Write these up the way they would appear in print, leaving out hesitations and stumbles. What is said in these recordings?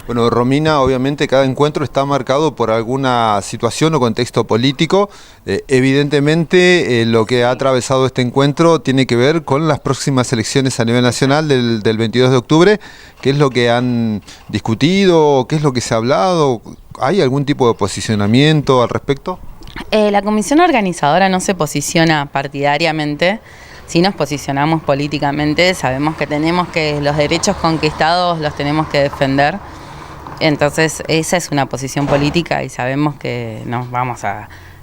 Bueno, Romina, obviamente cada encuentro está marcado por alguna situación o contexto político. Evidentemente, lo que ha atravesado este encuentro tiene que ver con las próximas elecciones a nivel nacional del 22 de octubre. ¿Qué es lo que han discutido? ¿Qué es lo que se ha hablado? ¿Hay algún tipo de posicionamiento al respecto? La comisión organizadora no se posiciona partidariamente. Si nos posicionamos políticamente, sabemos que tenemos que los derechos conquistados los tenemos que defender. Entonces esa es una posición política y sabemos que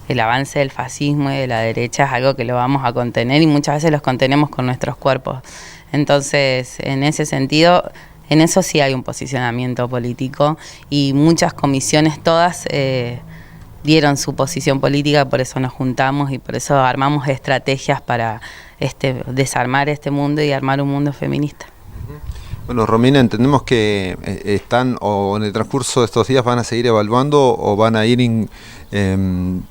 el avance del fascismo y de la derecha es algo que lo vamos a contener y muchas veces los contenemos con nuestros cuerpos. Entonces, en ese sentido, en eso sí hay un posicionamiento político y muchas comisiones todas dieron su posición política, por eso nos juntamos y por eso armamos estrategias para desarmar este mundo y armar un mundo feminista. Bueno, Romina, entendemos que están o en el transcurso de estos días van a seguir evaluando o van a ir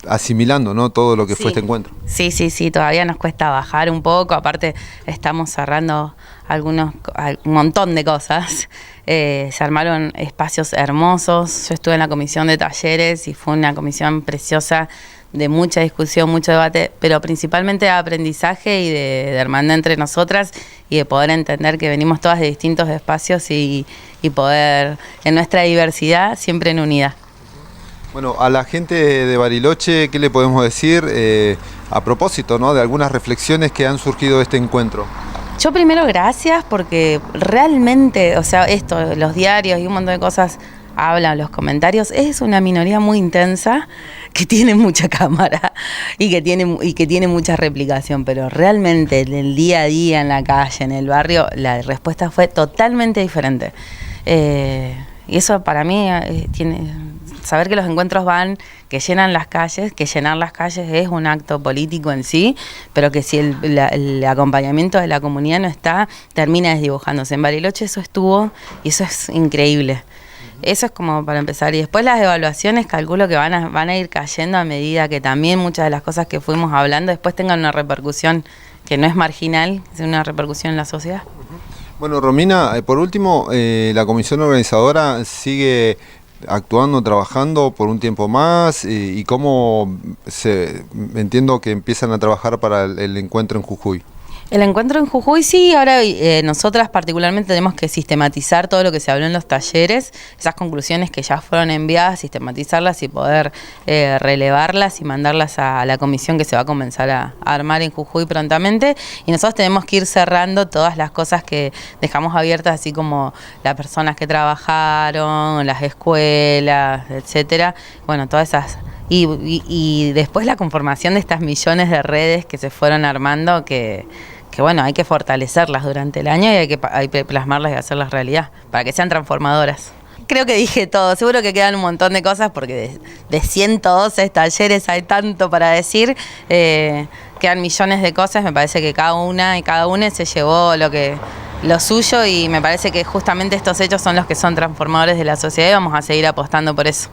asimilando, ¿no?, todo lo que fue este encuentro. Sí, todavía nos cuesta bajar un poco, aparte estamos cerrando un montón de cosas. Se armaron espacios hermosos, yo estuve en la comisión de talleres y fue una comisión preciosa de mucha discusión, mucho debate, pero principalmente de aprendizaje y de hermandad entre nosotras y de poder entender que venimos todas de distintos espacios y poder, en nuestra diversidad, siempre en unidad. Bueno, a la gente de Bariloche, ¿qué le podemos decir a propósito, ¿no?, de algunas reflexiones que han surgido de este encuentro? Yo primero gracias porque realmente, los diarios y un montón de cosas hablan, los comentarios, es una minoría muy intensa que tiene mucha cámara y que tiene mucha replicación, pero realmente en el día a día, en la calle, en el barrio, la respuesta fue totalmente diferente. Y eso para mí saber que los encuentros que llenan las calles, que llenar las calles es un acto político en sí, pero que si el acompañamiento de la comunidad no está, termina desdibujándose. En Bariloche eso estuvo y eso es increíble. Eso es como para empezar. Y después las evaluaciones calculo que van a ir cayendo a medida que también muchas de las cosas que fuimos hablando después tengan una repercusión que no es marginal, es una repercusión en la sociedad. Bueno, Romina, por último, la comisión organizadora sigue actuando, trabajando por un tiempo más y cómo entiendo que empiezan a trabajar para el encuentro en Jujuy. El encuentro en Jujuy sí, ahora nosotras particularmente tenemos que sistematizar todo lo que se habló en los talleres, esas conclusiones que ya fueron enviadas, sistematizarlas y poder relevarlas y mandarlas a la comisión que se va a comenzar a armar en Jujuy prontamente. Y nosotros tenemos que ir cerrando todas las cosas que dejamos abiertas, así como las personas que trabajaron, las escuelas, etcétera. Bueno, todas esas. Y después la conformación de estas millones de redes que se fueron armando que bueno, hay que fortalecerlas durante el año y hay que plasmarlas y hacerlas realidad para que sean transformadoras. Creo que dije todo, seguro que quedan un montón de cosas porque de 112 talleres hay tanto para decir, quedan millones de cosas, me parece que cada una y cada uno se llevó lo suyo y me parece que justamente estos hechos son los que son transformadores de la sociedad y vamos a seguir apostando por eso.